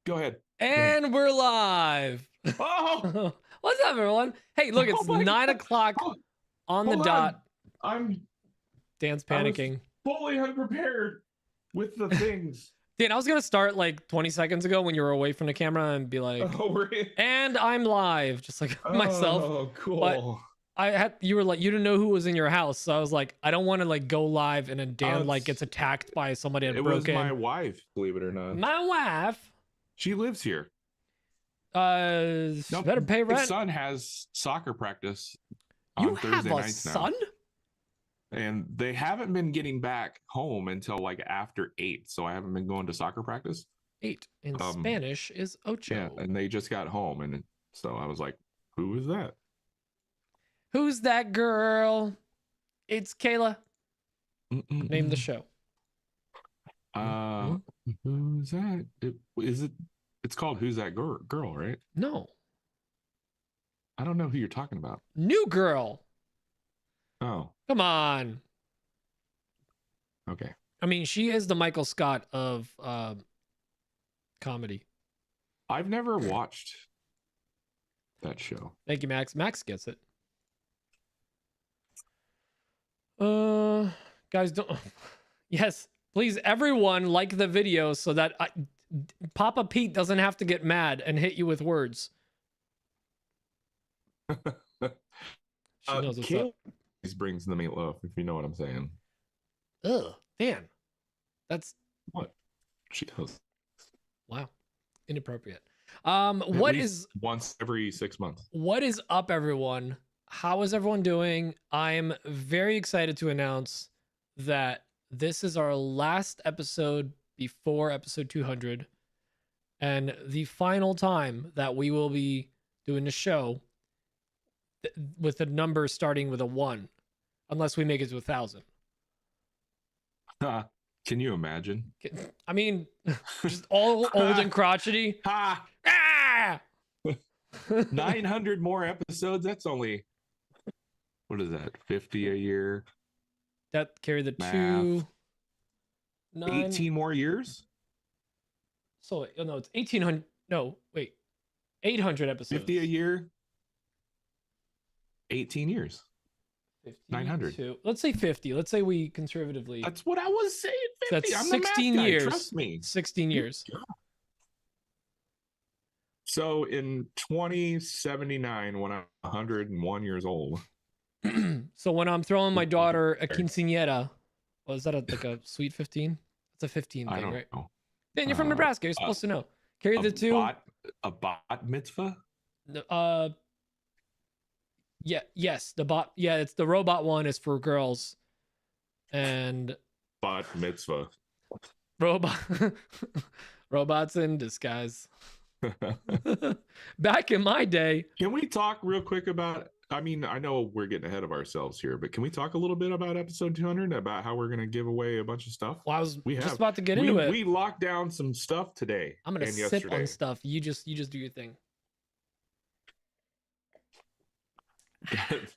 Go ahead. And we're live. Oh, What's up, everyone? Hey, look, it's oh my 9 God. o'clock Oh, on the hold dot. on. Dan's I was panicking. fully unprepared with the things. Dan, I was going to start like 20 seconds ago when you were away from the camera and be like, Oh, we're in. and I'm live, just like myself. Oh, cool. But you were like, you didn't know who was in your house. So I was like, I don't want to like go live and then Dan like gets attacked by somebody that It broke was in. my wife, believe it or not. My wife. She lives here. She better pay rent. My son has soccer practice You on have Thursday a nights now. son? And they haven't been getting back home until like after 8. So I haven't been going to soccer practice. 8 in Spanish is ocho. Yeah, and they just got home. And so I was like, who is that? Who's that girl? It's Kayla. Name the show. Who's that? It's called Who's That Girl, right? No. I don't know who you're talking about. New Girl. Oh. Come on. Okay. I mean, she is the Michael Scott of comedy. I've never watched that show. Thank you, Max. Max gets it. Guys, don't. Yes, please, everyone like the video so that Papa Pete doesn't have to get mad and hit you with words. She knows what's up. Brings the meatloaf, if you know what I'm saying. Ugh, Dan. That's what she does. Wow, inappropriate. What is once every 6 months? What is up, everyone? How is everyone doing? I'm very excited to announce that this is our last episode before episode 200 and the final time that we will be doing the show with a number starting with a 1, unless we make it to 1,000. Can you imagine? I mean, just all old and crotchety. Ha! 900 more episodes. That's only, what is that? 50 a year. That carry the Math. 2. 9. 18 more years. So no, it's 1,800. No, wait, 800 episodes. 50 a year. 18 years. 900. Let's say 50. Let's say we conservatively. That's what I was saying. 50. That's I'm 16 the math guy, years. Trust me. 16 years. So in 2079, when I'm 101 years old. So when I'm throwing my daughter a quinceañera, was that like a sweet 15? It's a 15 thing, right? Know. Dan, you're from Nebraska. You're supposed to know. Carry the 2. A bat mitzvah? Yeah, yes, the bot. Yeah, it's the robot one is for girls. And bat mitzvah. Robots in disguise. Back in my day. Can we talk real quick about, I mean, I know we're getting ahead of ourselves here, but can we talk a little bit about episode 200, about how we're going to give away a bunch of stuff? Well, I was just about to get into it. We locked down some stuff today. I'm going to sip on stuff. You just do your thing. It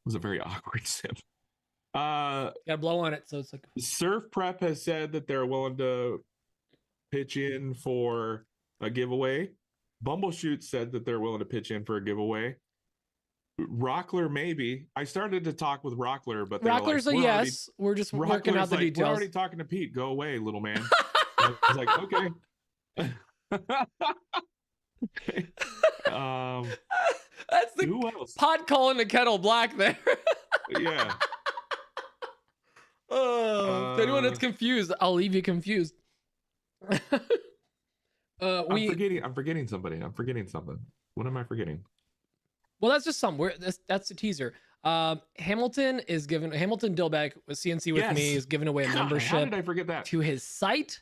was a very awkward sip. Gotta blow on it, so it's like. Surf Prep has said that they're willing to pitch in for a giveaway. Bumbleshoot said that they're willing to pitch in for a giveaway. Rockler maybe. I started to talk with Rockler, but Rockler's a yes. We're just working out the details. We're already talking to Pete. Go away, little man. I was like, okay. That's the pot calling the kettle black there. Yeah. To anyone that's confused, I'll leave you confused. I'm forgetting somebody. I'm forgetting something. What am I forgetting? Well, that's just some. That's a teaser. Hamilton Dillbeck with CNC with me is giving away a membership. How did I forget that? To his site.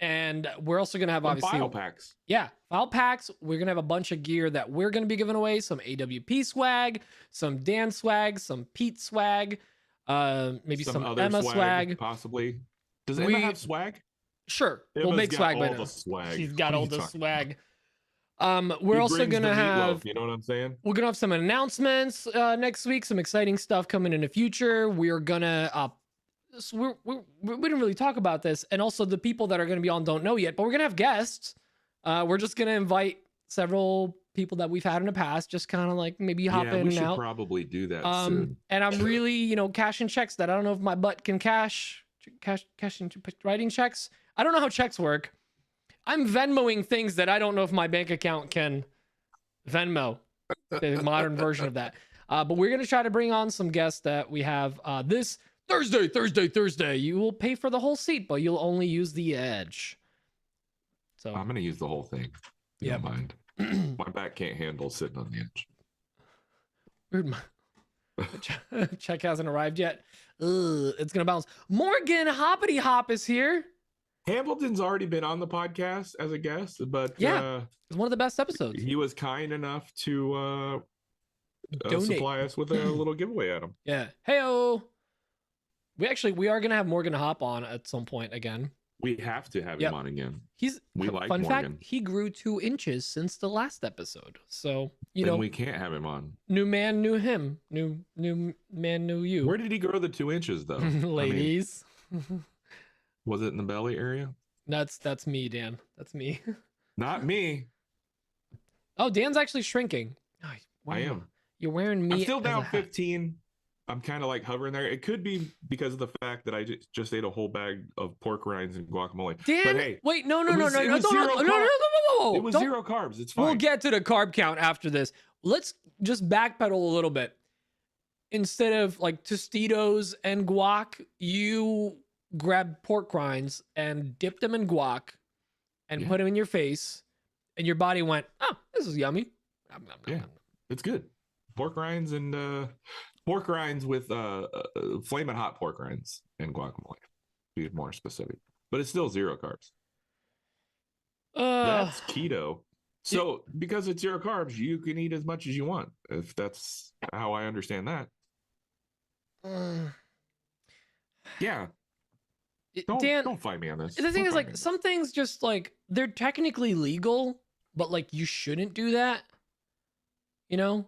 And we're also going to have obviously file packs. Yeah, file packs. We're going to have a bunch of gear that we're going to be giving away. Some AWP swag, some Dan swag, some Pete swag, maybe some other Emma swag. Possibly. Does Emma have swag? Sure. We'll make swag by now. She's got all the swag. We're also going to have, you know what I'm saying? We're going to have some announcements next week, some exciting stuff coming in the future. We're going to we didn't really talk about this, and also the people that are going to be on don't know yet, but we're going to have guests. We're just gonna invite several people that we've had in the past, just kind of like maybe hop in we and should out. probably do that soon. And I'm really, cashing checks that I don't know if my butt can cash into writing checks. I don't know how checks work. I'm Venmoing things that I don't know if my bank account can Venmo, the modern version of that. But we're gonna try to bring on some guests that we have this Thursday. You will pay for the whole seat, but you'll only use the edge. So I'm gonna use the whole thing. You Yep. don't mind. My back can't handle sitting on the edge. Weird. Check hasn't arrived yet. It's gonna bounce. Morgan Hoppity Hop is here. Hamilton's already been on the podcast as a guest, but Yeah. It's one of the best episodes. he was kind enough to Donate. supply us with a little giveaway at him. Yeah. Heyo. We are gonna have Morgan Hop on at some point again. We have to have Yep. him on again. We like fun Morgan. fact, he grew 2 inches since the last episode. So Then we can't have him on. new man, new him. New man, new you. Where did he grow the 2 inches though? I mean, Ladies. was it in the belly area? That's me, Dan. That's me. Not me. Oh, Dan's actually shrinking. Oh, I am. You're wearing me. I'm still as a down hat. 15. I'm kind of like hovering there. It could be because of the fact that I just ate a whole bag of pork rinds and guacamole. Dan, but hey, wait, no, it was zero whoa. it was Don't- 0 carbs. It's fine. We'll get to the carb count after this. Let's just backpedal a little bit. Instead of like Tostitos and guac, you grabbed pork rinds and dipped them in guac and Yeah. put them in your face, and your body went, "Oh, this is yummy." Nom, nom, nom, Yeah. nom. It's good. Pork rinds and pork rinds with flaming hot pork rinds and guacamole. Be more specific, but it's still 0 carbs. That's keto. So because it's 0 carbs, you can eat as much as you want. If that's how I understand that. Yeah. Don't fight me on this. The thing Don't is, fight like, me on this. some things just like they're technically legal, but like you shouldn't do that. You know?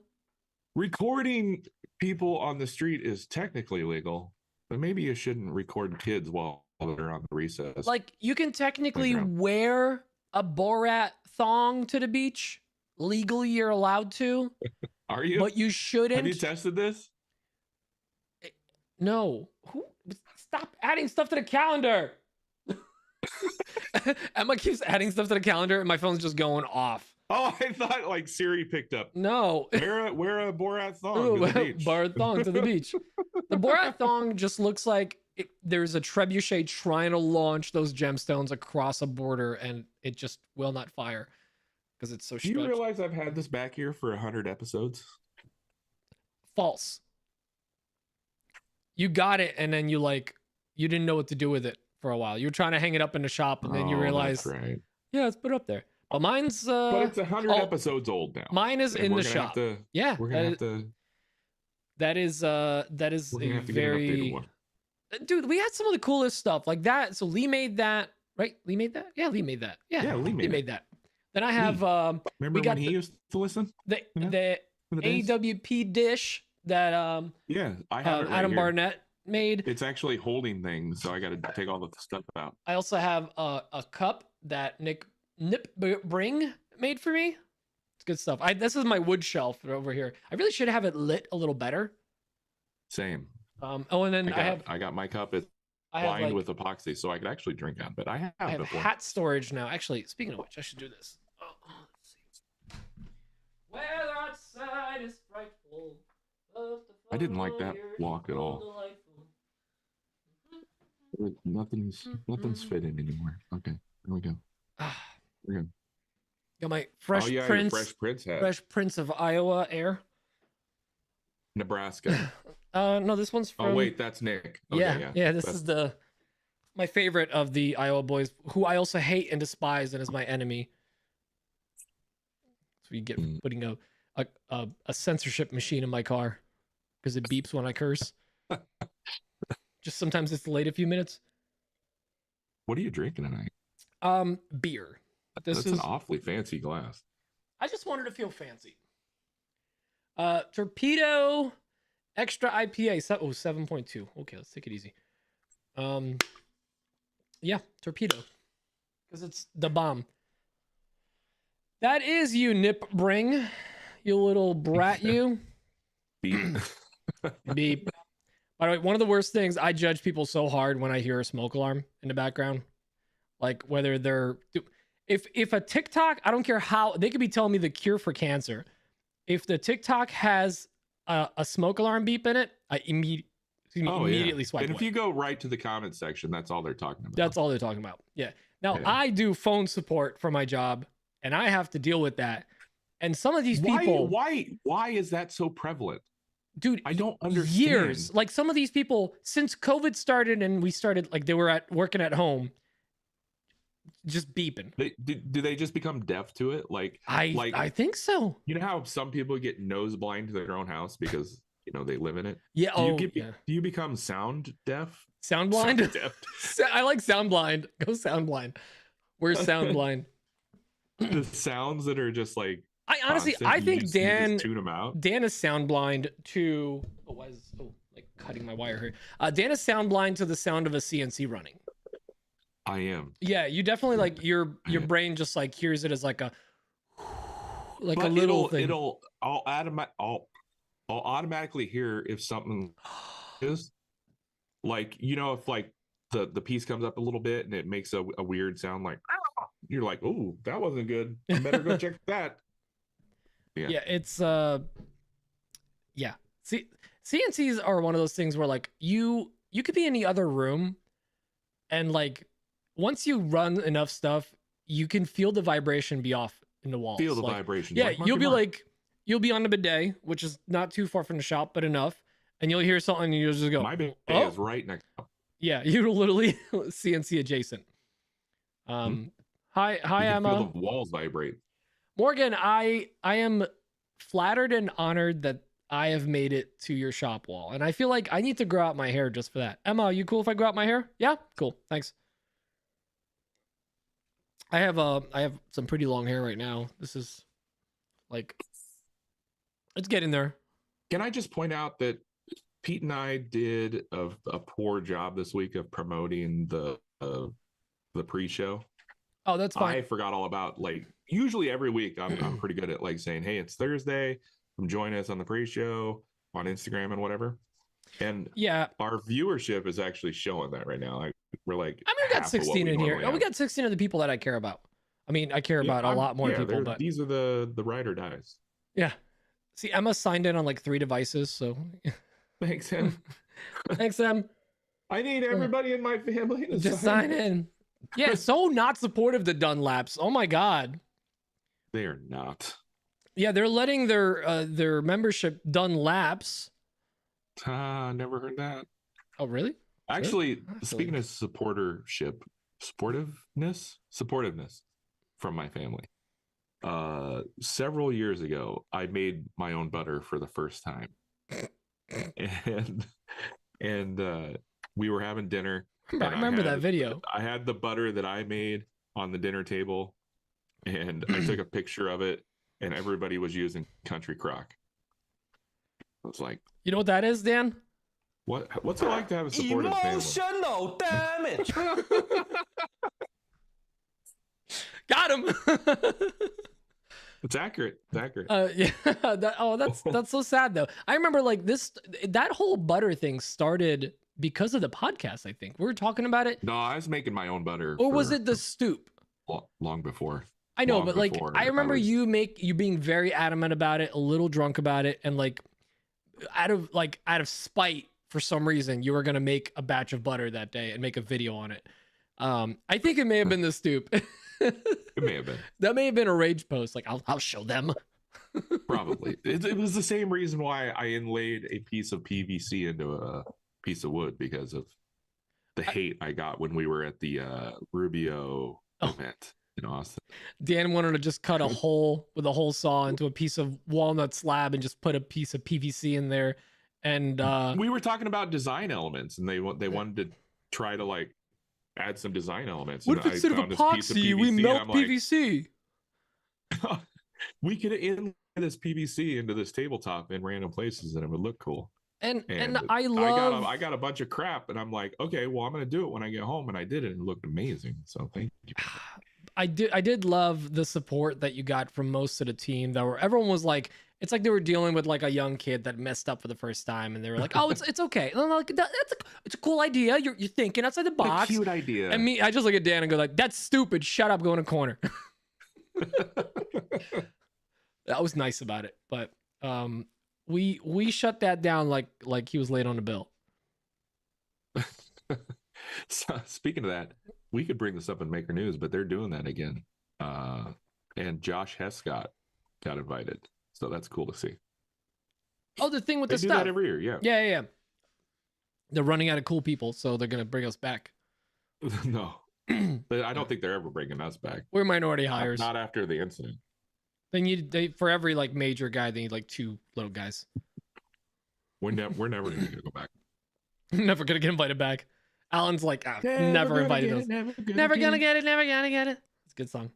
Recording people on the street is technically legal, but maybe you shouldn't record kids while they're on the recess. Like, you can technically Playground. wear a Borat thong to the beach. Legally, you're allowed to, Are you? but you shouldn't. Have you tested this? No. Stop adding stuff to the calendar. Emma keeps adding stuff to the calendar, and my phone's just going off. Oh, I thought like Siri picked up. No. Wear a Borat thong to the beach. Borat thong to the beach. The Borat thong just looks like there's a trebuchet trying to launch those gemstones across a border, and it just will not fire because it's so Do you stretched. realize I've had this back here for 100 episodes? False. You got it, and then you didn't know what to do with it for a while. You were trying to hang it up in the shop, and then you Oh, realized, that's right. yeah, let's put it up there. But mine's But it's 100 oh, episodes old now. mine is And in we're the gonna shop. have to- Yeah, We're gonna have to. that is We're a gonna have to get an updated very one. dude. We had some of the coolest stuff like that. So Lee made that, right? Lee made that. Yeah, Lee made that. Yeah, Lee made that. Then I have Remember got when he used to listen? the Yeah. the In the days? AWP dish that Yeah, I have it right Adam here. Barnett made. It's actually holding things, so I got to take all the stuff out. I also have a cup that Nip Bring made for me. It's good stuff. This is my wood shelf over here. I really should have it lit a little better. Same. Oh, and then I got my cup. It's I have lined like, with epoxy, so I could actually drink out of it. I I have before. hat storage now. Actually, speaking of which, I should do this. Let's see. Weather outside is frightful. I didn't like that walk at all. Nothing's fitting anymore. Okay, here we go. We're good. Got my Fresh Oh yeah, your Prince, Fresh Prince hat. Fresh Prince of Iowa Air. Nebraska. No, this one's from. Oh wait, that's Nick. Okay, yeah. This That's- is my favorite of the Iowa boys, who I also hate and despise, and is my enemy. So you get Mm. putting a censorship machine in my car because it beeps when I curse. Just sometimes it's delayed a few minutes. What are you drinking tonight? Beer. That's an awfully fancy glass. I just wanted to feel fancy. Torpedo Extra IPA. 7.2. Okay, let's take it easy. Yeah, Torpedo. Because it's the bomb. That is you, Nip Bring. You little brat, you. Beep. Beep. By the way, one of the worst things, I judge people so hard when I hear a smoke alarm in the background. Like whether they're if a TikTok, I don't care how they could be telling me the cure for cancer. If the TikTok has a smoke alarm beep in it, I immediately swipe And away. if you go right to the comment section, that's all they're talking about. That's all they're talking about. Yeah. Now I do phone support for my job, and I have to deal with that. And some of these people, why is that so prevalent? Dude, I don't understand. Years. Like some of these people, since COVID started and we started, like they were working at home, just beeping. Do they just become deaf to it? I think so. You know how some people get nose blind to their own house because they live in it? Yeah. Do you become sound deaf? Sound blind? Sound deaf. I like sound blind. Go sound blind. Where's sound blind? The sounds that are just like, I honestly, I think you Dan tune them out. Dan is sound blind to like cutting my wire here. Dan is sound blind to the sound of a CNC running. I am. Yeah, you definitely like your brain just like hears it as like a But a little thing. I'll automatically hear if something is like, if like the piece comes up a little bit and it makes a weird sound, like you're like, oh, that wasn't good. I better go check that. Yeah, it's yeah. See, CNCs are one of those things where like you could be in the other room, and like once you run enough stuff, you can feel the vibration be off in the walls. Feel the like, vibration. Yeah, you'll be on the bidet, which is not too far from the shop, but enough, and you'll hear something and you'll just go. My bidet is right next. Yeah, you're literally CNC adjacent. Hi, Emma. Feel the walls vibrate. Morgan, I am flattered and honored that I have made it to your shop wall, and I feel like I need to grow out my hair just for that. Emma, are you cool if I grow out my hair? Yeah, cool. Thanks. I have some pretty long hair right now. This is like, it's getting there. Can I just point out that Pete and I did a poor job this week of promoting the pre-show? Oh, that's fine. I forgot all about, like, usually every week I'm pretty good at like saying, hey, it's Thursday, come join us on the pre-show on Instagram and whatever. And yeah, our viewership is actually showing that right now. We're like, I mean, we got 16 in here. Oh, we got 16 of the people that I care about. I mean, I care about a lot more people, but these are the ride or dies. Yeah. See, Emma signed in on like 3 devices, so thanks, Em. Thanks, Em. I need everybody in my family to just sign in. Yeah, so not supportive to Dunlaps. Oh my god. They are not. Yeah, they're letting their membership Dunlaps. Never heard that. Oh, really? Actually, speaking of supportiveness from my family. Several years ago, I made my own butter for the first time. and we were having dinner. I remember that video. I had the butter that I made on the dinner table, and I took a picture of it, and everybody was using Country Crock. I was like, you know what that is, Dan? What's it like to have a supportive emotional family? damage? Got him. It's accurate. It's accurate. Yeah. That's so sad though. I remember like that whole butter thing started because of the podcast. I think we were talking about it. No, I was making my own butter. Or was it the stoop? Long before. I know, but like I remember you being very adamant about it, a little drunk about it, and like out of spite for some reason you were gonna make a batch of butter that day and make a video on it. I think it may have been the stoop. It may have been. That may have been a rage post. Like I'll show them. Probably. It was the same reason why I inlaid a piece of PVC into a piece of wood, because of the hate I got when we were at the Rubio event in Austin. Dan wanted to just cut a hole with a hole saw into a piece of walnut slab and just put a piece of PVC in there. And we were talking about design elements, and they wanted to try to like add some design elements. What if instead of epoxy, we melt PVC? Like, we could inlay this PVC into this tabletop in random places, and it would look cool. And I got a bunch of crap, and I'm like, okay, well, I'm gonna do it when I get home, and I did it, and it looked amazing. So thank you. did love the support that you got from most of the team. That were everyone was like, it's like they were dealing with like a young kid that messed up for the first time, and they were like, "Oh, it's okay." And I'm like, it's a cool idea. You're thinking outside the box. A cute idea. And I just look at Dan and go like, "That's stupid. Shut up. Go in a corner." That was nice about it, but we shut that down like he was late on the bill. So, speaking of that, we could bring this up in Maker News, but they're doing that again. And Josh Hescott got invited, so that's cool to see. Oh, the thing with they the do stuff that every year, yeah. Yeah. They're running out of cool people, so they're gonna bring us back. No, I don't think they're ever bringing us back. We're minority hires. Not after the incident. They for every like major guy, they need like 2 little guys. We're never gonna go back. Never gonna get invited back. Alan's like, never invited us. Never gonna get it. It's a good song.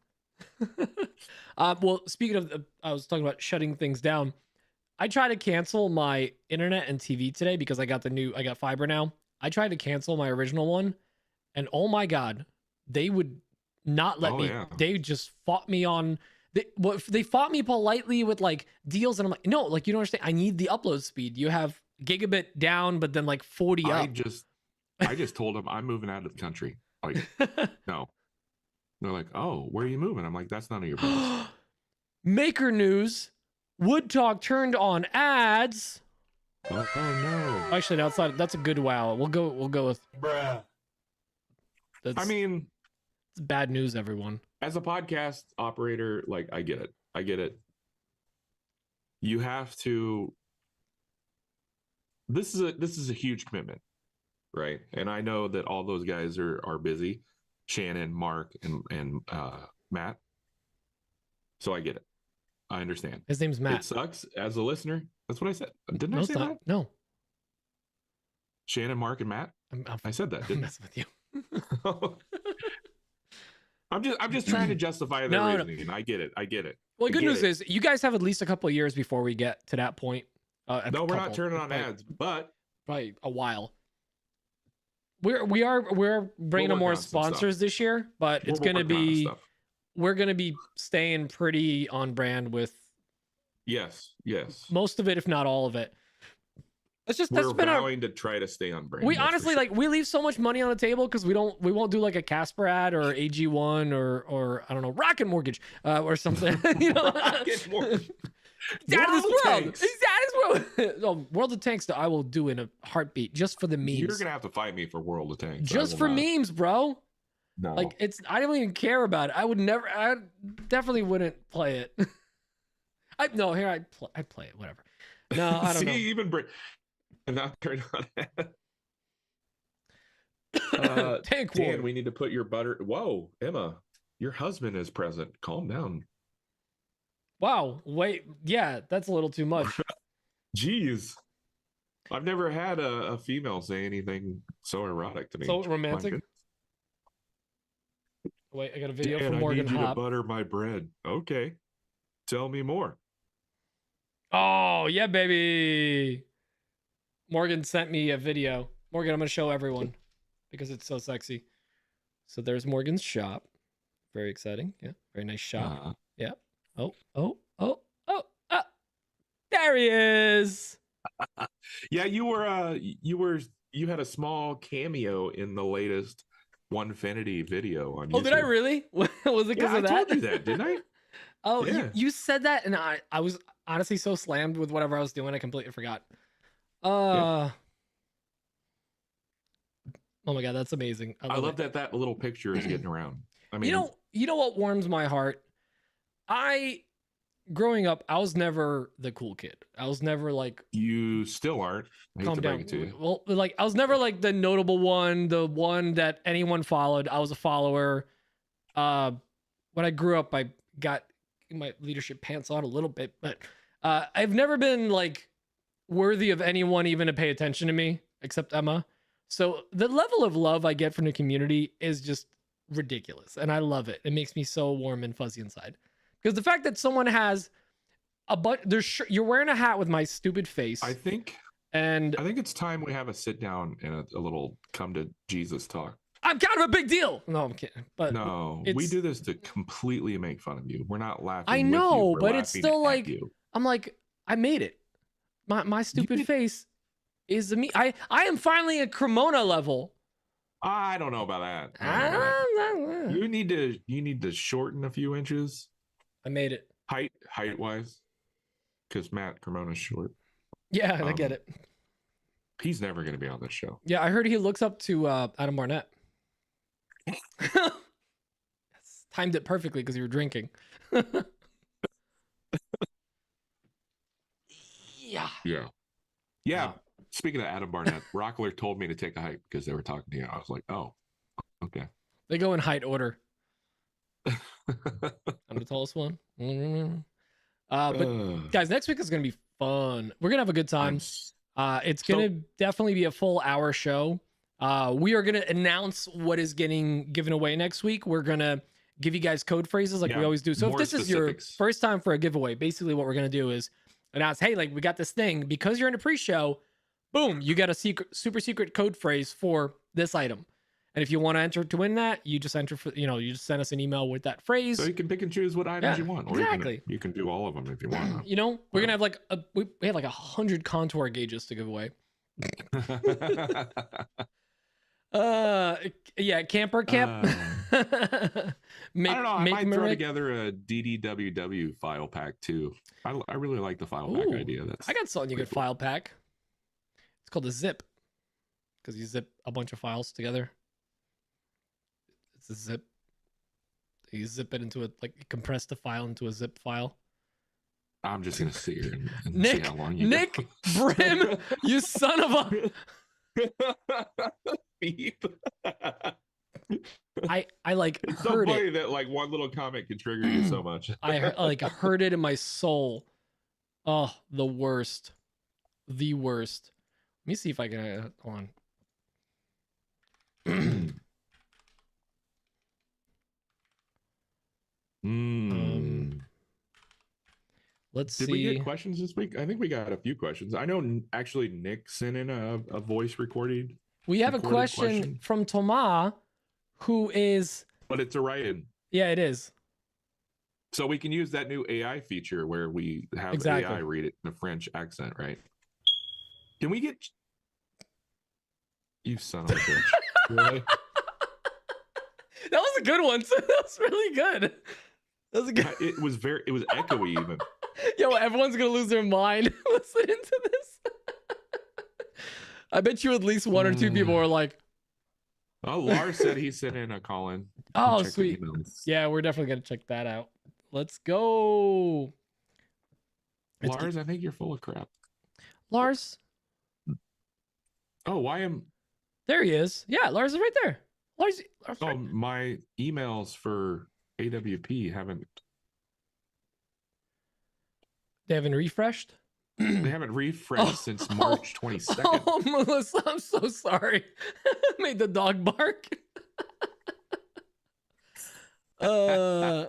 Well, speaking of, I was talking about shutting things down. I tried to cancel my internet and TV today because I got fiber now. I tried to cancel my original one, and oh my God, they would not let me. Yeah. They just fought me on. They fought me politely with like deals, and I'm like, no, like you don't understand. I need the upload speed. You have gigabit down, but then like 40 up. I just told them I'm moving out of the country. Like, no. They're like, oh, where are you moving? I'm like, that's none of your business. Maker News. Wood Talk turned on ads. Oh no. Actually, outside that's a good wow. We'll go with bruh. It's bad news, everyone. As a podcast operator, like I get it. You have to. This is a huge commitment, right? And I know that all those guys are busy. Shannon, Mark, and Matt. So I get it. I understand. His name's Matt. It sucks as a listener. That's what I said. Didn't I say that? No. Shannon, Mark, and Matt. I said that. I'm messing with you. I'm just trying to justify the reasoning. No. I get it. Well, the good news is you guys have at least a couple of years before we get to that point. No, we're not turning on ads, but probably a while. We're bringing on more sponsors this year, but it's going to be we're going to be staying pretty on brand with yes most of it, if not all of it. That's we're vowing to try to stay on brand. We honestly like we leave so much money on the table because we won't do like a Casper ad or AG1 or I don't know, Rocket Mortgage or something. You know, Rocket Mortgage. He's out of this world. He's out of this world. No, World of Tanks, I will do in a heartbeat just for the memes. You're gonna have to fight me for World of Tanks. Just for memes, bro. No, like I don't even care about it. I definitely wouldn't play it. I'd play it. Whatever. No, I don't know. Even and not turn on Tank Dan, war. we need to put your butter. Whoa, Emma, your husband is present. Calm down. Wow. Wait. Yeah, that's a little too much. Jeez. I've never had a female say anything so erotic to me. So romantic. Wait, I got a video from Morgan. I need you to butter my bread. Okay. Tell me more. Oh, yeah, baby. Morgan sent me a video. Morgan, I'm going to show everyone because it's so sexy. So there's Morgan's shop. Very exciting. Yeah. Very nice shop. Yeah. Oh. There he is. Yeah, you had a small cameo in the latest Onefinity video on YouTube. Oh, did I really? Was it because of that? I told you that, didn't I? Oh, yeah. you said that, and I was honestly so slammed with whatever I was doing, I completely forgot. Yeah. Oh my God, that's amazing. I love that little picture is getting around. I mean, you know what warms my heart? Growing up, I was never the cool kid. I was never like. You still aren't. Calm down. Well, like I was never like the notable one, the one that anyone followed. I was a follower. When I grew up, I got my leadership pants on a little bit, but I've never been like worthy of anyone even to pay attention to me except Emma. So the level of love I get from the community is just ridiculous, and I love it. It makes me so warm and fuzzy inside. Because the fact that someone has you're wearing a hat with my stupid face. I think it's time we have a sit down and a little come to Jesus talk. I'm kind of a big deal. No, I'm kidding. But No, we do this to completely make fun of you. We're not laughing. I with know, you. We're but it's laughing still at like you. I'm like I made it. My stupid face is me. I am finally at Cremona level. I don't know about that. I don't know about that. You need to shorten a few inches. I made it. Height wise, because Matt Cremona's short. Yeah, I get it. He's never going to be on this show. Yeah, I heard he looks up to Adam Barnett. Timed it perfectly because you were drinking. Yeah. Wow. Speaking of Adam Barnett, Rockler told me to take a hike because they were talking to you. I was like, oh, okay. They go in height order. I'm the tallest one. But guys, next week is going to be fun. We're going to have a good time. It's going to definitely be a full hour show. We are going to announce what is getting given away next week. We're going to give you guys code phrases like we always do. So if this is your first time for a giveaway, basically what we're going to do is announce, hey, like we got this thing because you're in a pre-show, boom, you got a super secret code phrase for this item. And if you want to enter to win that, you just enter for, you just send us an email with that phrase. So you can pick and choose what items you want. Or exactly. You can do all of them if you want. We're going to have like we have like 100 contour gauges to give away. Camper camp. I don't know. I might throw together a DDWW file pack too. I really like the file pack idea. I got something you could file pack. It's called a zip because you zip a bunch of files together. It's a zip. You zip it into you compress the file into a zip file. I'm just gonna sit here and Nick, see how long you Nick go. Brim, you son of a beep. I like it's heard so funny it. that like one little comment can trigger you so much. I heard it in my soul. Oh, the worst. The worst. Let me see if I can hold on. Let's see. Did we get questions this week? I think we got a few questions. I know actually Nick sent in a voice recording. We have a question from Thomas, who is. But it's a write-in. Yeah, it is. So we can use that new AI feature where we have AI read it in a French accent, right? Can we get? You son of a bitch! Really? That was a good one. That was really good. That was a good. It was echoey even. Yo, everyone's gonna lose their mind listening to this. I bet you at least one or two people were like, "Oh, Lars said he sent in a call-in." Oh, sweet. Yeah, we're definitely gonna check that out. Let's go. Lars, I think you're full of crap. Lars. Oh, why am? There he is. Yeah, Lars is right there. Lars oh, my emails for AWP haven't. They haven't refreshed? They haven't refreshed since March 22nd. Oh, Melissa, I'm so sorry. Made the dog bark. Oh,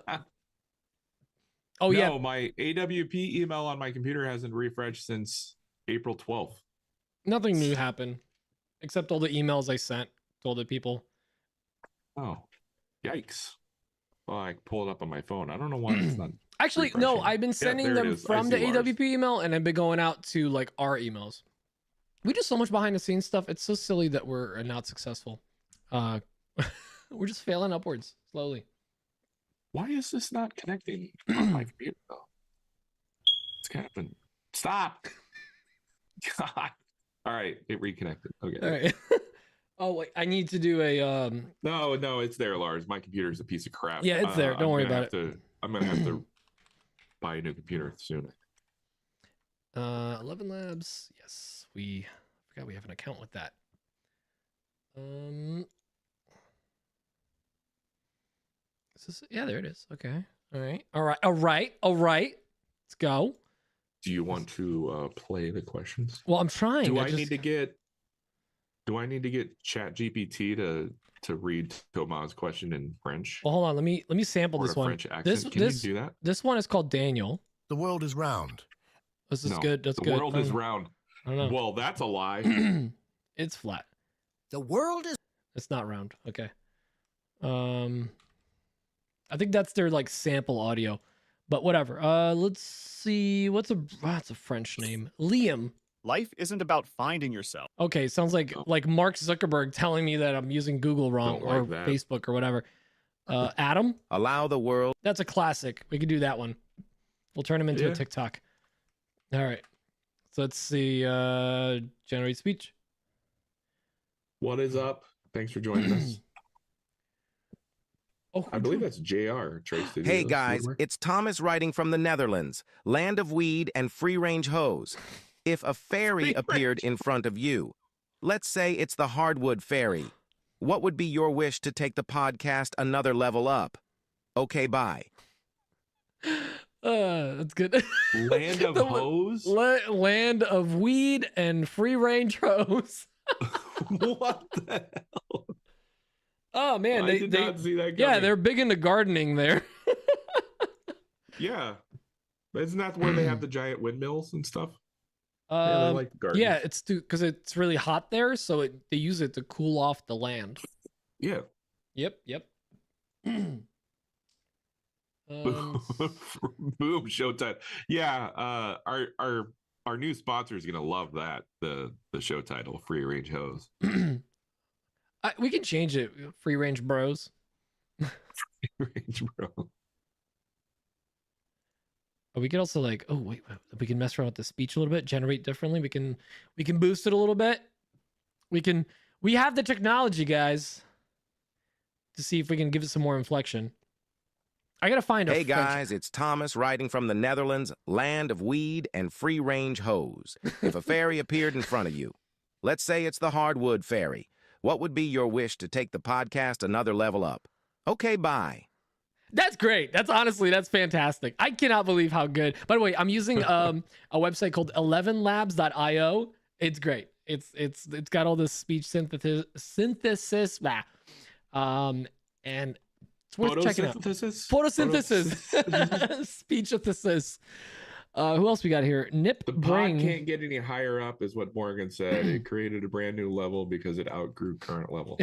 yeah. No, my AWP email on my computer hasn't refreshed since April 12th. Nothing new happened, except all the emails I sent to all the people. Oh, yikes. Well, I pulled it up on my phone. I don't know why it's not. Actually, refreshing. no, I've been sending them from the AWP email, and I've been going out to like our emails. We do so much behind the scenes stuff. It's so silly that we're not successful. We're just failing upwards slowly. Why is this not connecting on my computer though? It's happened. Stop. God. All right, it reconnected. Okay. All right. Oh wait, I need to do a No, it's there, Lars. My computer is a piece of crap. Yeah, it's there. Don't worry about it. I'm gonna have to buy a new computer soon. 11 Labs. Yes, I forgot we have an account with that. Is this, yeah, there it is. Okay. All right. Let's go. Do you want to play the questions? Well, I'm trying. Do I need to get ChatGPT to read Thomas' question in French? Well, hold on. Let me sample this one. French accent. Can you do that? This one is called Daniel. The world is round. This is good. That's good. The world is round. I don't know. Well, that's a lie. It's flat. The world is. It's not round. Okay. I think that's their like sample audio, but whatever. Let's see. That's a French name. Liam. Life isn't about finding yourself. Okay, sounds like Mark Zuckerberg telling me that I'm using Google wrong Don't like or that. Facebook or whatever. Adam. Allow the world. That's a classic. We could do that one. We'll turn him into a Yeah. TikTok. All right. So let's see. Generate speech. What is up? Thanks for joining us. Oh, I believe that's JR. Trace, did Hey you guys, somewhere? it's Thomas writing from the Netherlands, land of weed and free-range hose. If a fairy Free appeared in front of you, let's say it's the hardwood fairy, what would be your wish to take the podcast another level up? Okay, bye. That's good. Land of The- Hose? Land of weed and free range hose. What the hell? Oh man, I did not see that yeah, coming. they're big into gardening there. Yeah. Isn't that where they have the giant windmills and stuff? Yeah, they like gardens. Yeah, it's because it's really hot there, so they use it to cool off the land. Yeah. Yep. Boom, showtime. Yeah, our new sponsor is gonna love that. The show title, Free Range Hose. We can change it. Free range bros. Range bro. We could also wait, we can mess around with the speech a little bit, generate differently. We can boost it a little bit. We have the technology, guys, to see if we can give it some more inflection. I gotta find a Hey French- guys, it's Thomas writing from the Netherlands, land of weed and free-range hose. If a fairy appeared in front of you, let's say it's the hardwood fairy, what would be your wish to take the podcast another level up? Okay, bye. That's great. That's fantastic. I cannot believe how good. By the way, I'm using a website called 11labs.io. It's great. It's got all this speech synthesis. And it's worth checking out. Photosynthesis. Speech synthesis. Who else we got here? Nip The Bring. pod can't get any higher up, is what Morgan said. It created a brand new level because it outgrew current level.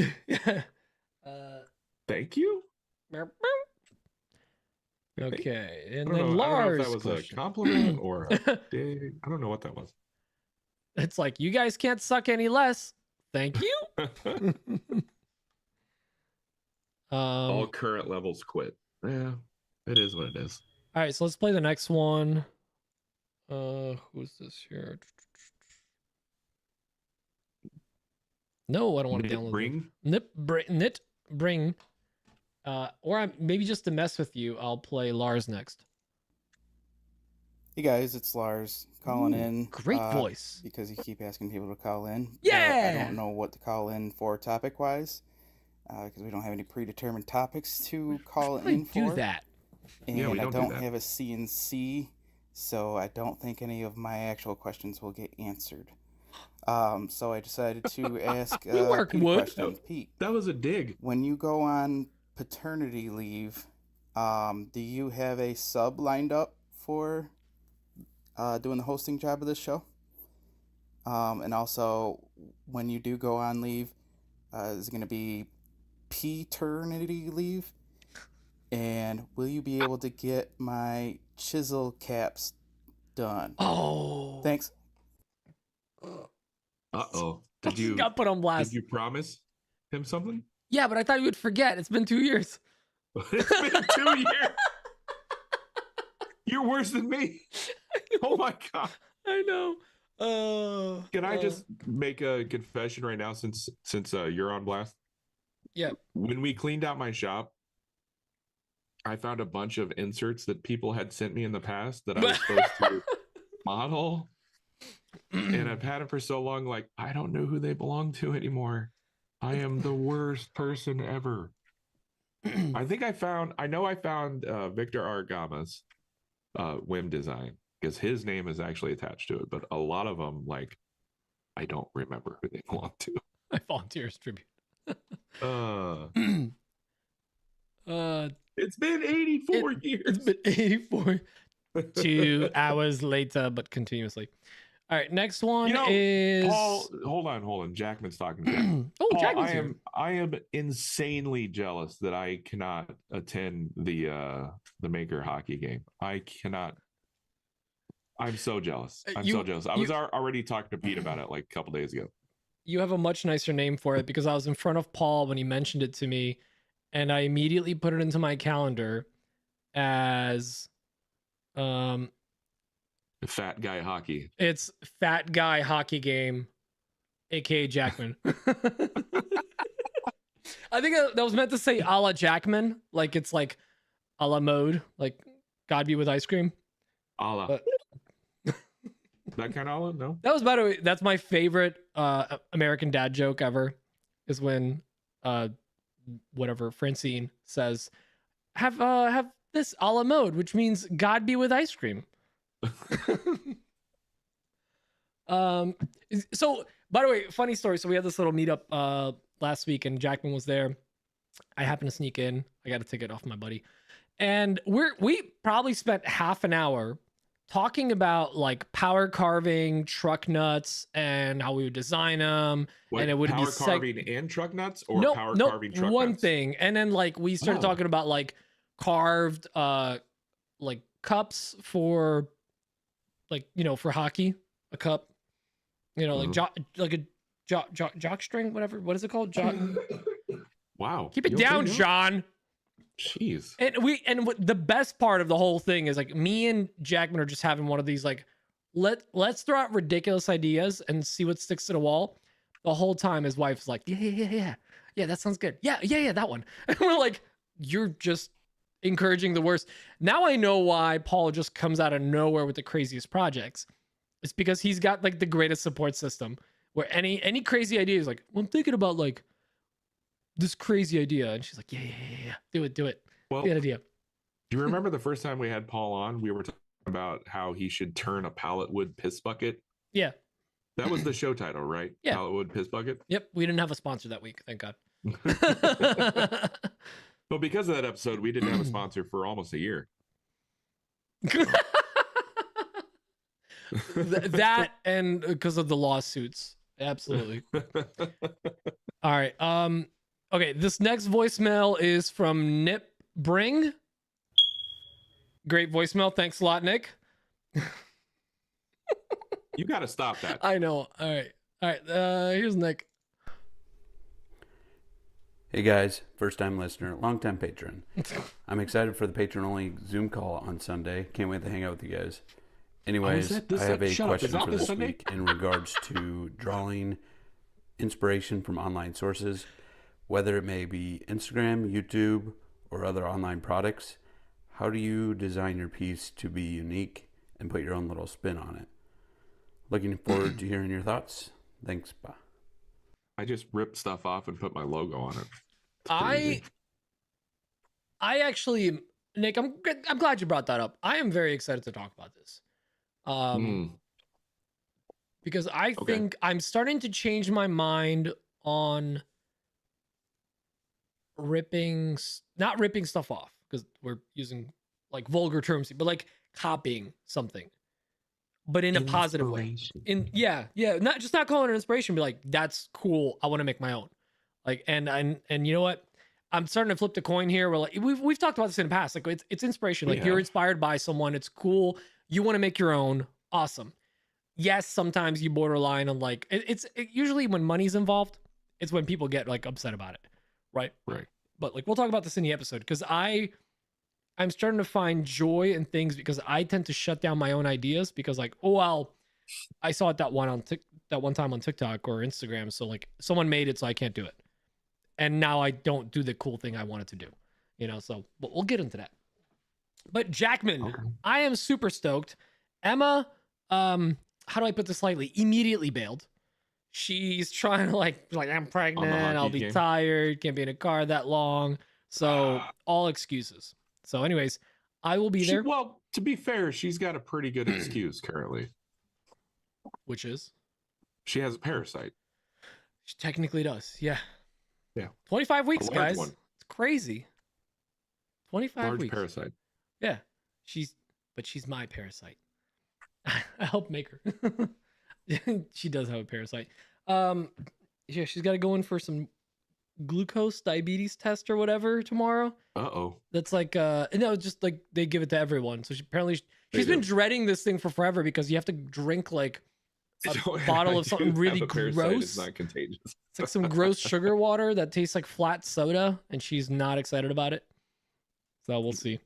Thank you. Okay, and I don't then know, I don't know Lars. if that was question. a compliment or a dig. I don't know what that was. It's like, you guys can't suck any less. Thank you. All current levels quit. Yeah, it is what it is. All right, so let's play the next one. Who's this here? No, I don't want to download. Bring. Nit Bring. Maybe just to mess with you, I'll play Lars next. Hey guys, it's Lars calling in. Great voice. Because you keep asking people to call in. Yeah! I don't know what to call in for topic wise, because we don't have any predetermined topics to call in for. Do that. And Yeah, we I don't do don't that. have a CNC, so I don't think any of my actual questions will get answered. So I decided to ask We work Pete a wood. question. Pete, That was a dig. when you go on paternity leave, do you have a sub lined up for doing the hosting job of this show? And also, when you do go on leave, is it going to be paternity leave? And will you be able to get my chisel caps done? Oh. Thanks. Uh-oh. Did you got put on blast? did you promise him something? Yeah, but I thought you would forget. It's been 2 years. It's been 2 years. You're worse than me. Oh my god. I know. Can I just make a confession right now since you're on blast? Yeah. When we cleaned out my shop, I found a bunch of inserts that people had sent me in the past that I was supposed to model. And I've had them for so long, like, I don't know who they belong to anymore. I am the worst person ever. I know I found Victor Argama's whim design because his name is actually attached to it, but a lot of them, like, I don't remember who they belong to. My volunteers tribute. It's been 84 years. It's been 84. 2 hours later, but continuously. All right, next one You know, is Paul. Hold on. Jackman's talking. Jackman. oh, Paul, Jackman's here. I am insanely jealous that I cannot attend the Maker hockey game. I cannot. I'm so jealous. I'm so jealous. I was already talking to Pete about it like a couple days ago. You have a much nicer name for it because I was in front of Paul when he mentioned it to me, and I immediately put it into my calendar as Fat guy hockey. it's fat guy hockey game, aka Jackman. I think that was meant to say a la Jackman, like it's like a la mode, like God be with ice cream. Allah. But That kind of Allah? No. that was, by the way, that's my favorite American dad joke ever. Is when whatever Francine says, have this a la mode, which means God be with ice cream. So by the way, funny story. So we had this little meetup last week and Jackman was there. I happened to sneak in. I got a ticket off my buddy. And we probably spent half an hour talking about like power carving truck nuts and how we would design them. What, and it would power be carving and truck nuts, or no, power no, carving truck one nuts? thing. And then like we started talking about like carved like cups for like, you know, for hockey, a cup, you know, like like a jock string, whatever. What is it called? Jock. Wow. Keep it You down, okay now? John. Jeez. And what the best part of the whole thing is like me and Jackman are just having one of these like let's throw out ridiculous ideas and see what sticks to the wall. The whole time his wife's like, yeah, that sounds good. Yeah, that one. And we're like, you're just encouraging the worst. Now I know why Paul just comes out of nowhere with the craziest projects. It's because he's got like the greatest support system where any crazy idea is like, well, I'm thinking about like this crazy idea. And she's like, yeah. Do it. Well, Good idea. do you remember the first time we had Paul on? We were talking about how he should turn a pallet wood piss bucket. Yeah. That was the show title, right? Yeah. Pallet wood piss bucket. Yep. We didn't have a sponsor that week. Thank God. But because of that episode, we didn't have a sponsor for almost a year. That and because of the lawsuits. Absolutely. All right. Okay. This next voicemail is from Nip Bring. Great voicemail. Thanks a lot, Nick. You got to stop that. I know. All right. Here's Nick. Hey guys, first time listener, long time patron. I'm excited for the patron only Zoom call on Sunday. Can't wait to hang out with you guys. Anyways, I have a question for this week in regards to drawing inspiration from online sources, whether it may be Instagram, YouTube, or other online products. How do you design your piece to be unique and put your own little spin on it? Looking forward to hearing your thoughts. Thanks. Bye. I just ripped stuff off and put my logo on it. I actually, Nick, I'm glad you brought that up. I am very excited to talk about this. Because I think I'm starting to change my mind on not ripping stuff off, because we're using like vulgar terms, but like copying something, but in a positive way. Not calling it inspiration, but like, that's cool. I want to make my own. Like, and you know what? I'm starting to flip the coin here. We're like, we've talked about this in the past. Like it's inspiration. Like you're inspired by someone. It's cool. You want to make your own. Awesome. Yes. Sometimes you borderline on like, usually when money's involved, it's when people get like upset about it. Right. But like, we'll talk about this in the episode, because I'm starting to find joy in things, because I tend to shut down my own ideas because like, oh, well, I saw it that one time on TikTok or Instagram. So like someone made it, so I can't do it. And now I don't do the cool thing I wanted to do, you know? So but we'll get into that. But Jackman, I am super stoked. Emma, how do I put this lightly? Immediately bailed. She's trying to like I'm pregnant. I'll be tired. Can't be in a car that long. So all excuses. So anyways, I will be there. Well, to be fair, she's got a pretty good excuse currently. Which is? She has a parasite. She technically does. Yeah. 25 weeks, guys. One. It's crazy. 25 weeks. Parasite. Yeah. She's my parasite. I helped make her. She does have a parasite. Yeah, she's got to go in for some glucose diabetes test or whatever tomorrow. That's like no, just like they give it to everyone. So she's been dreading this thing for forever because you have to drink like a bottle of something really gross. It's not contagious. It's like some gross sugar water that tastes like flat soda, and she's not excited about it. So we'll see.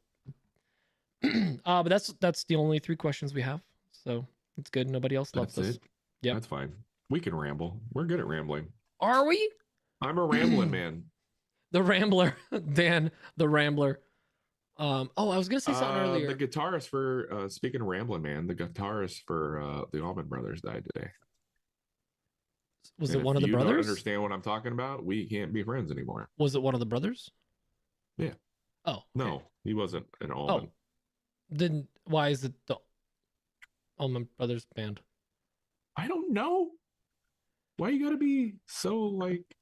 But that's the only 3 questions we have. So it's good. Nobody else loves us. Yeah, that's fine. We can ramble. We're good at rambling. Are we? I'm a rambling man. The Rambler, Dan, the Rambler. I was gonna say something earlier. The guitarist for speaking of rambling man, the guitarist for the Allman Brothers died today. Was it one of the brothers? You don't understand what I'm talking about? We can't be friends anymore. Was it one of the brothers? Yeah. Oh. Okay. No, he wasn't an Allman. Then why is it the Allman Brothers band? I don't know. Why you gotta be so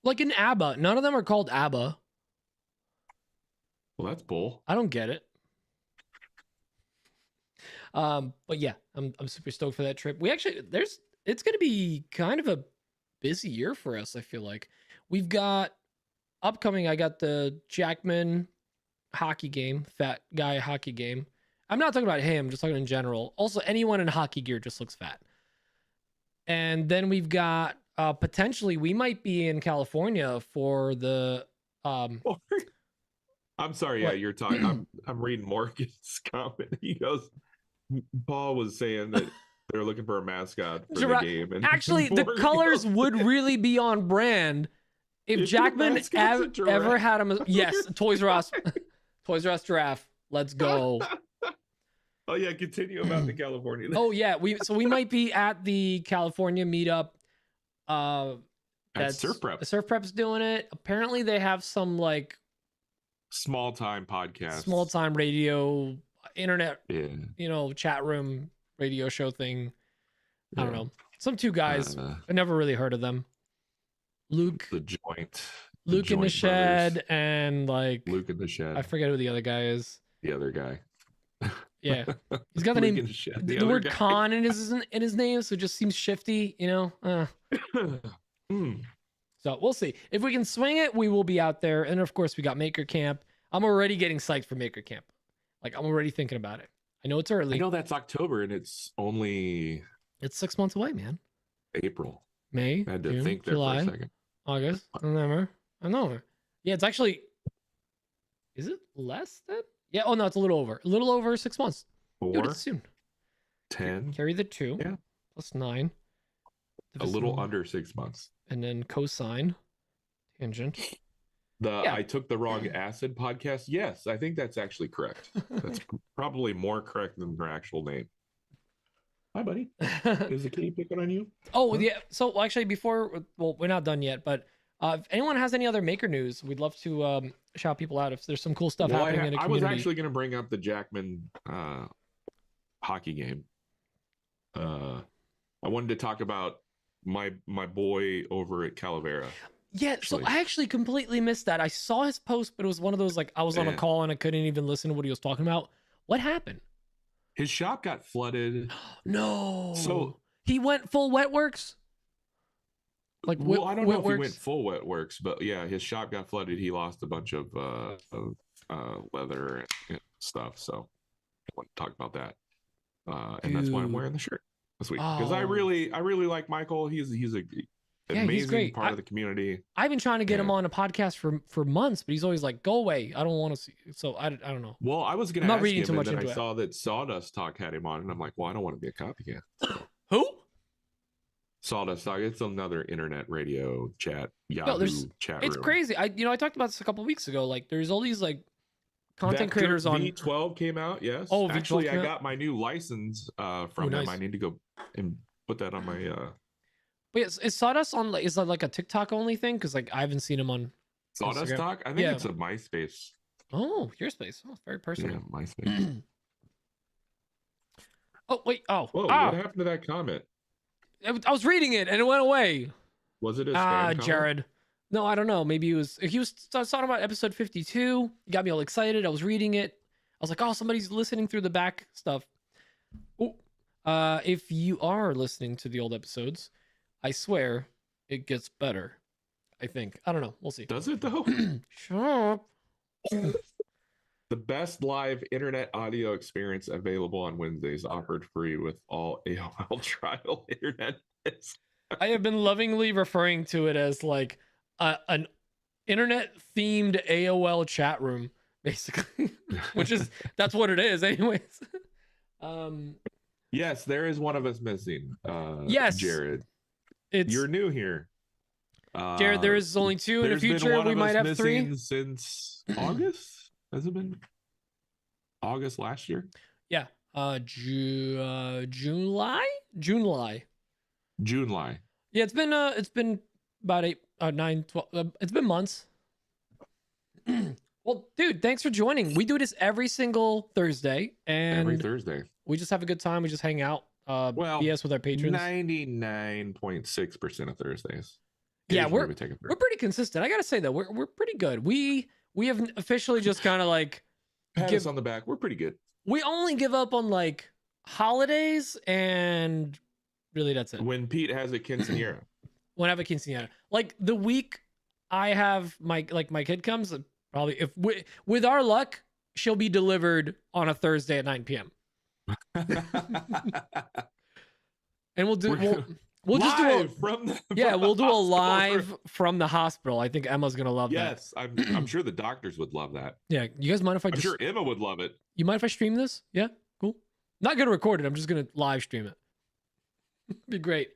like an ABBA? None of them are called ABBA. Well, that's bull. I don't get it. But yeah, I'm super stoked for that trip. It's gonna be kind of a busy year for us. I feel like we've got upcoming. I got the Jackman hockey game, fat guy hockey game. I'm not talking about him, just talking in general. Also, anyone in hockey gear just looks fat. And then we've got potentially we might be in California for the I'm sorry, yeah, you're talking. I'm reading Morgan's comment. He goes, Paul was saying that they're looking for a mascot for the game. And actually, the colors would really be on brand if Jackman ever had him. Yes, Toys R Us. Toys R Us giraffe. Let's go. Oh yeah, continue about the California. Oh yeah, we might be at the California meetup. At Surf Prep. Surf Prep's doing it. Apparently, they have some like small time podcast, small time radio, internet, chat room radio show thing. I don't know. Some 2 guys. I never really heard of them. Luke, the joint. Luke in the shed, brothers. And like Luke in the shed. I forget who the other guy is. The other guy. Yeah, he's got the name, the word Khan in his name, so it just seems shifty, So we'll see if we can swing it. We will be out there, and of course we got Maker Camp. I'm already getting psyched for Maker Camp. Like I'm already thinking about it. I know it's early. I know that's October, and it's 6 months away, man. April, May, I had to June, think there July, for a second. August, November. I know. Yeah, it's actually. Is it less than? Yeah. Oh no, it's a little over 6 months. 4, Dude, it's soon. 10. Carry the 2. Yeah. Plus 9. A little under 6 months. And then cosine, tangent. I took the wrong acid podcast. Yes, I think that's actually correct. That's probably more correct than their actual name. Hi, buddy. Is the kitty picking on you? Oh, yeah. So actually, we're not done yet, but if anyone has any other Maker news, we'd love to shout people out if there's some cool stuff happening in the community. I was actually going to bring up the Jackman hockey game. I wanted to talk about my boy over at Calavera. Yeah, so I actually completely missed that. I saw his post, but it was one of those like I was on a call and I couldn't even listen to what he was talking about. What happened? His shop got flooded. No. So he went full Wetworks? Like I don't know if he went full Wetworks, but yeah, his shop got flooded. He lost a bunch of leather and stuff. So I want to talk about that. And that's why I'm wearing the shirt this week. Because I really like Michael. He's an amazing part of the community. I've been trying to get him on a podcast for months, but he's always like, "Go away, I don't want to see." So I don't know. Well, I was going to ask him, and then I saw that Sawdust Talk had him on, and I'm like, "Well, I don't want to be a copycat." So. Who? Sawdust Talk. It's another internet radio chat. Yahoo chat room. It's crazy. I talked about this a couple of weeks ago. Like, there's all these like content creators on. V12 came out. Yes. Oh, actually, I got my new license from them. Nice. I need to go and put that on my. Wait, is Sawdust on? Is that like a TikTok only thing? Because like I haven't seen him on Sawdust Instagram. Talk. I think it's a MySpace. Oh, your space. Oh, very personal. Yeah, MySpace. Oh wait. Oh. Whoa! What happened to that comment? I was reading it and it went away. Was it a spam comment? Jared? No, I don't know. Maybe he was talking about episode 52. He got me all excited. I was reading it. I was like, oh, somebody's listening through the back stuff. Oh, If you are listening to the old episodes, I swear it gets better. I think. I don't know. We'll see. Does it though? Shut up. The best live internet audio experience available on Wednesdays, offered free with all AOL trial internet. I have been lovingly referring to it as like an internet themed AOL chat room, basically, that's what it is, anyways. Yes, there is one of us missing. Yes, Jared, you're new here. Jared, there is only two. In the future, we might have three. Since August. Has it been August last year? Yeah. July. Yeah, it's been about 8, 9, 12. It's been months. Well, dude, thanks for joining. We do this every single Thursday, and every Thursday we just have a good time. We just hang out, BS with our patrons. 99.6% of Thursdays. Yeah, we're pretty consistent. I gotta say though, we're pretty good. We have officially just kind of like pat us on the back. We're pretty good. We only give up on like holidays, and really that's it. When Pete has a quinceañera. When I have a quinceañera, like the week I have my kid comes, probably with our luck, she'll be delivered on a Thursday at 9 p.m. And we'll just do we'll do a live from the hospital. I think Emma's gonna love that. Yes, I'm sure the doctors would love that. Yeah, you guys mind if I'm sure Emma would love it. You mind if I stream this? Yeah, cool. Not gonna record it. I'm just gonna live stream it. Be great.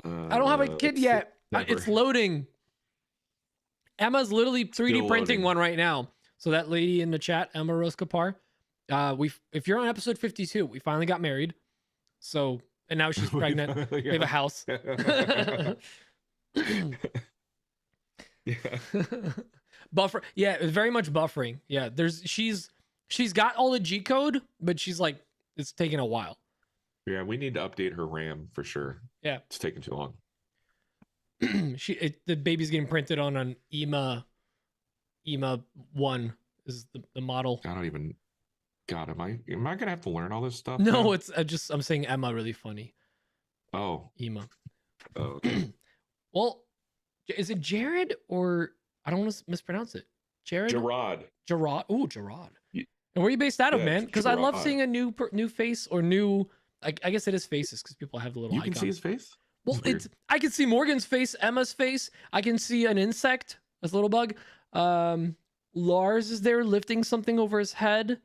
I don't have a kid yet. It's loading. Emma's literally 3D printing one right now. So that lady in the chat, Emma Rose Kapar, if you're on episode 52, we finally got married. So, and now she's pregnant. We have a house. Buffer. Yeah, it's very much buffering. Yeah, she's got all the G code, but she's like, it's taking a while. Yeah, we need to update her RAM for sure. Yeah, it's taking too long. The baby's getting printed on an EMA 1 is the model. I don't even. God, am I gonna have to learn all this stuff? No, now? it's I'm saying Emma really funny. Oh, EMA. Oh, okay. Well, is it Jared or I don't want to mispronounce it? Gerard. Ooh, Gerard. And where are you based out of, man? Because I love seeing a new face or new. I guess it is faces because people have the little. You can icons. see his face. Well, I can see Morgan's face, Emma's face. I can see an insect, this little bug. Lars is there lifting something over his head.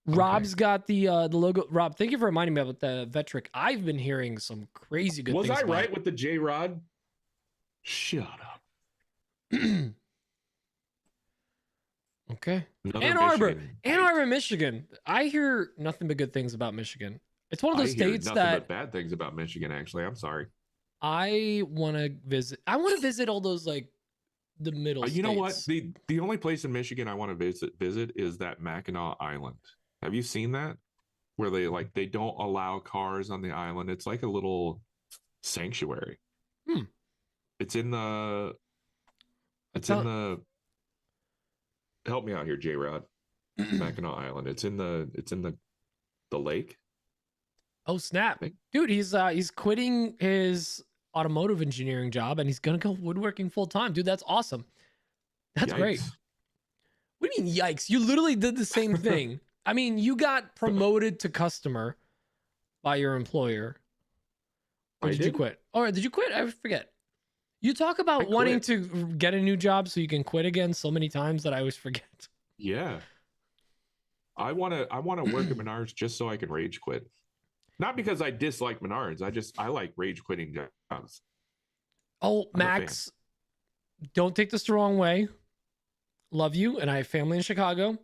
Rob's got the logo. Rob, thank you for reminding me about the Vetric. I've been hearing some crazy good things. Was I right with the J Rod? Shut up. Okay. Ann Arbor, Michigan. I hear nothing but good things about Michigan. It's one of those states that bad things about Michigan. Actually, I'm sorry. I want to visit. I want to visit all those like the middle. You know what? The only place in Michigan I want to visit is that Mackinac Island. Have you seen that? Where they don't allow cars on the island. It's like a little sanctuary. It's in the. Help me out here, J Rod. Mackinac Island. It's in the lake. Oh snap, dude! He's quitting his automotive engineering job and he's gonna go woodworking full time, dude. That's awesome. That's great. What do you mean, yikes? You literally did the same thing. I mean, you got promoted to customer by your employer. Or did you quit? Or did you quit? I forget. You talk about wanting to get a new job so you can quit again so many times that I always forget. Yeah. I want to work at Menards just so I can rage quit. Not because I dislike Menards. I like rage quitting jobs. Oh, Max, don't take this the wrong way. Love you, and I have family in Chicago.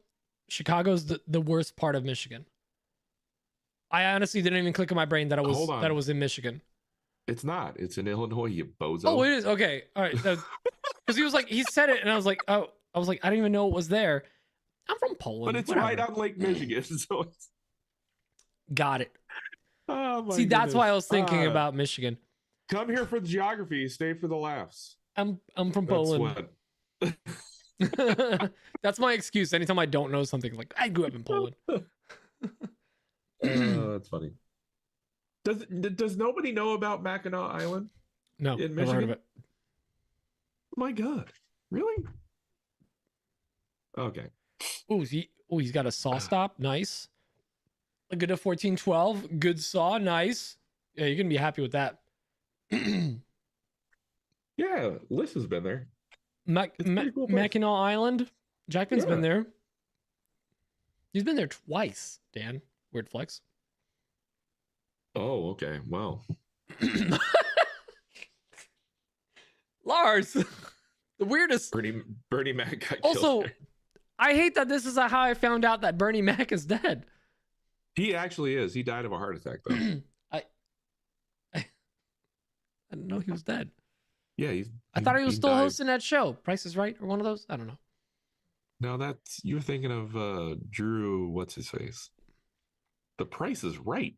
Chicago's the worst part of Michigan. I honestly didn't even click in my brain that it was in Michigan. It's not. It's in Illinois, you bozo. Oh, it is. Okay. All right. Because he said it, and I was like, I didn't even know it was there. I'm from Poland. But it's right on Lake Michigan, so it's... Got it. Oh, my See, goodness. that's why I was thinking about Michigan. Come here for the geography. Stay for the laughs. I'm from Poland. That's my excuse. Anytime I don't know something, like I grew up in Poland. That's funny. Does nobody know about Mackinac Island? No, in never heard of Michigan? it. Oh my God, really? Okay. He's got a saw stop. Nice. A good 1412. Good saw. Nice. Yeah, you're gonna be happy with that. Yeah, Liz has been there. It's a pretty cool place. Mackinac Island. Jackman's Yeah. been there. He's been there twice, Dan. Weird flex. Oh, okay. Wow. Lars, the weirdest. Bernie Mac got Also, killed there. I hate that this is how I found out that Bernie Mac is dead. He actually is. He died of a heart attack, though. I didn't know he was dead. Yeah, I thought he was still died. hosting that show. Price is Right or one of those. I don't know. No, you're thinking of Drew. What's his face? The Price is Right.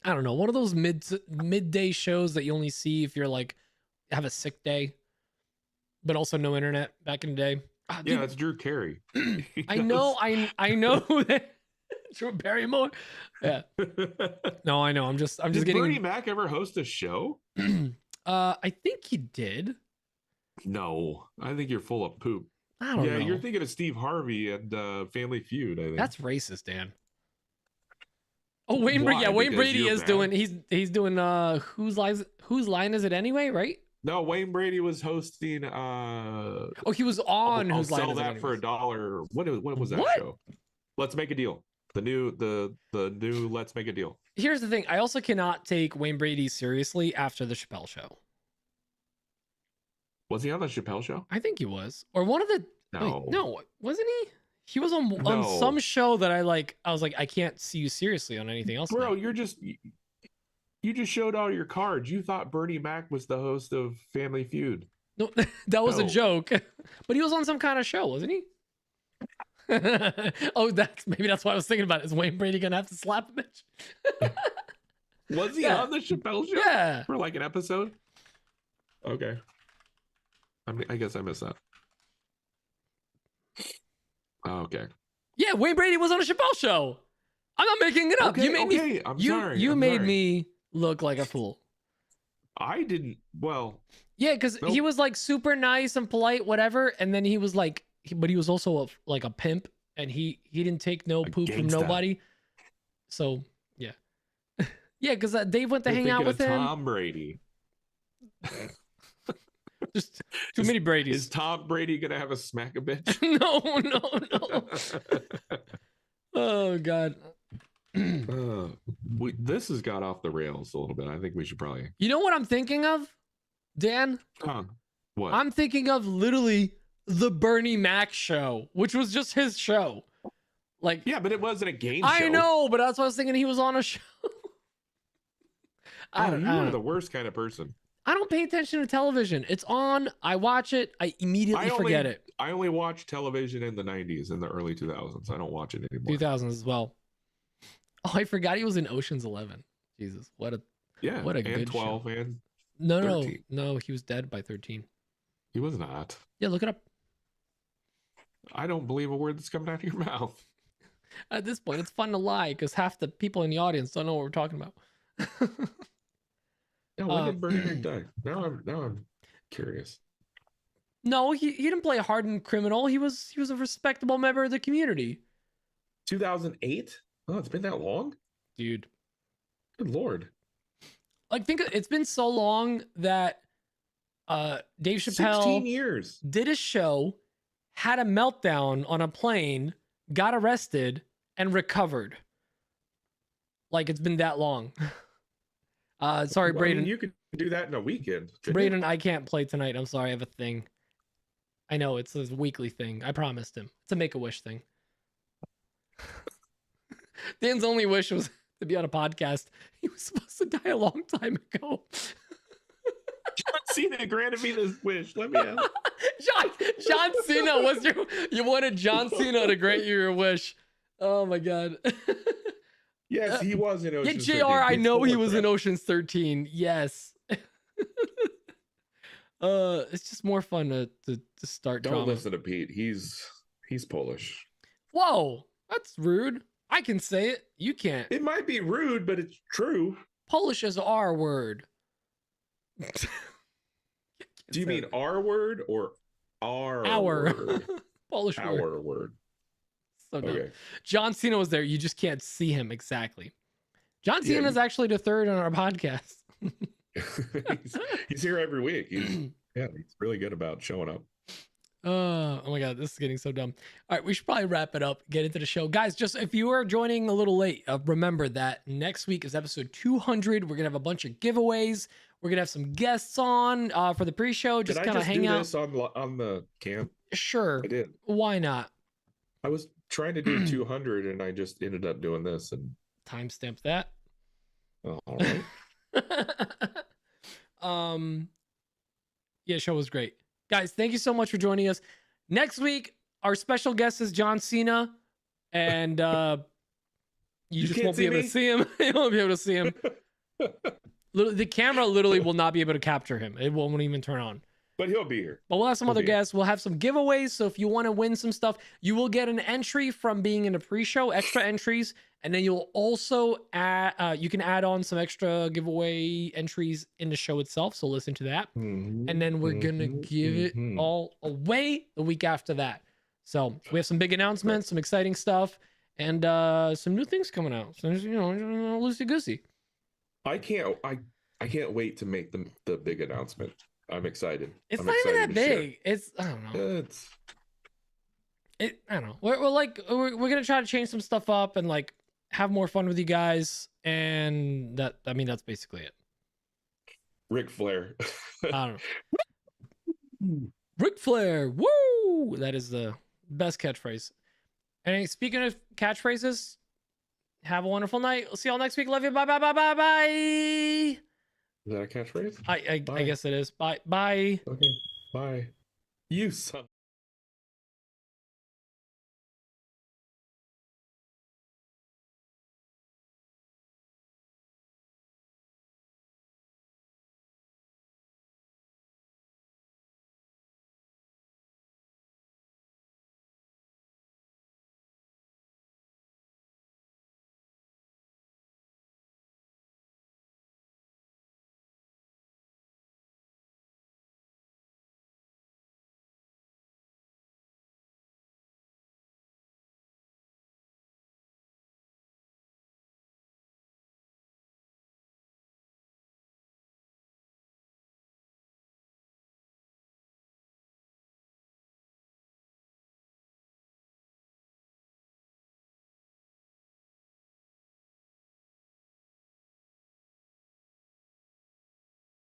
I don't know. One of those midday shows that you only see if you're like have a sick day, but also no internet back in the day. Yeah, Dude, that's Drew Carey. I know that Drew Barrymore. Yeah. No, I know. I'm just Did getting. Bernie Mac ever host a show? I think he did. No, I think you're full of poop. I don't know. Yeah, you're thinking of Steve Harvey and Family Feud. I think That's racist, Dan. Oh, Wayne Why? Brady. Yeah, Wayne Because Brady you're is bad? doing. He's doing. Whose line is it anyway? Right? No, Wayne Brady was hosting. Oh, he was on. I'll Whose line sell is it that for anyways? $1. What was that What? show? Let's Make a Deal. The new Let's Make a Deal. Here's the thing. I also cannot take Wayne Brady seriously after the Chappelle show. Was he on the Chappelle show? I think he was, or one of the. No. Wait, no, wasn't he? He was on No. some show that I was like, I can't see you seriously on anything else. Bro, now. you just showed all your cards. You thought Bernie Mac was the host of Family Feud. No, that was a No. joke. But he was on some kind of show, wasn't he? Oh, maybe that's what I was thinking about. Is Wayne Brady gonna have to slap a bitch? Was he Yeah. on the Chappelle show? Yeah. For like an episode? Okay. I guess I missed that. Oh, okay. Yeah, Wayne Brady was on a Chappelle show. I'm not making it up. Okay, You made me. I'm You sorry. you I'm made sorry. me look like a fool. I didn't. Well, Yeah, because Nope. he was like super nice and polite, whatever, and then he was like, but he was also like a pimp, and he didn't take no A poop from gangsta. nobody. So yeah, yeah, because Dave went to you're hang out thinking with of him. Tom Brady. Just too many Brady's. Is Tom Brady gonna have a smack a bitch? No. Oh God. This has got off the rails a little bit. I think we should probably. You know what I'm thinking of, Dan? What? I'm thinking of literally the Bernie Mac show, which was just his show. Like, Yeah, but it wasn't a game show. I know, but that's what I was thinking. He was on a show. Oh, you are don't- the worst kind of person. I don't pay attention to television. It's on. I watch it. I immediately forget it. I only watch television in the 90s and the early 2000s. I don't watch it anymore. 2000s as well. Oh, I forgot he was in Ocean's 11. Jesus, what a Yeah, what a and good 12 show. and no 13. no. He was dead by 13. he was not. Yeah, look it up. I don't believe a word that's coming out of your mouth. At this point, it's fun to lie because half the people in the audience don't know what we're talking about. No, when did Bernie Mac die? Now I'm curious. No, he didn't play a hardened criminal. He was a respectable member of the community. 2008? Oh, it's been that long? Dude. Good lord. Like it's been so long that Dave 16 Chappelle years. did a show, had a meltdown on a plane, got arrested, and recovered. Like it's been that long. Sorry, Well, I mean, Braden. you could do that in a weekend. couldn't you? Braden, I can't play tonight. I'm sorry, I have a thing. I know it's a weekly thing. I promised him. It's a Make-A-Wish thing. Dan's only wish was to be on a podcast. He was supposed to die a long time ago. John Cena granted me this wish. Let me ask. John Cena was you wanted John Cena to grant you your wish. Oh my god. Yes, he was in Yeah, Ocean's JR, 13. I He's know full he of was in crap. Ocean's 13. Yes. It's just more fun to start Don't drama. listen to Pete. He's Polish. Whoa. That's rude. I can say it. You can't. It might be rude, but it's true. Polish is R word. Do you mean R word or our word? Polish word. Our word. So dumb. Okay. John Cena was there. You just can't see him exactly. John Cena is actually the third on our podcast. he's here every week. He's really good about showing up. Oh my god, this is getting so dumb. All right, we should probably wrap it up, get into the show. Guys, just if you are joining a little late, remember that next week is episode 200. We're gonna have a bunch of giveaways. We're gonna have some guests on for the pre-show. Just kind of hang out. This on the cam? Sure. I did. Why not? I was trying to do 200 and I just ended up doing this and timestamp that. Oh, all right. Yeah, show was great. Guys, thank you so much for joining us. Next week, our special guest is John Cena, and you just won't be able to see him. You won't be able to see him. The camera literally will not be able to capture him. It won't even turn on. But he'll be here. But we'll have some other guests. We'll have some giveaways. So if you want to win some stuff, you will get an entry from being in a pre-show, extra entries. And then you'll also add, you can add on some extra giveaway entries in the show itself. So listen to that. And then we're going to give it all away the week after that. So we have some big announcements, some exciting stuff, and some new things coming out. So, loosey goosey. I can't wait to make the big announcement. I'm excited. It's not even that big. It's, I don't know. I don't know. We're going to try to change some stuff up and like have more fun with you guys. And that's basically it. Ric Flair. I don't know. Ric Flair. Woo! That is the best catchphrase. And speaking of catchphrases, have a wonderful night. We'll see y'all next week. Love you. Bye, bye, bye, bye, bye. Is that a catchphrase? I guess it is. Bye. Bye. Okay. Bye. You son.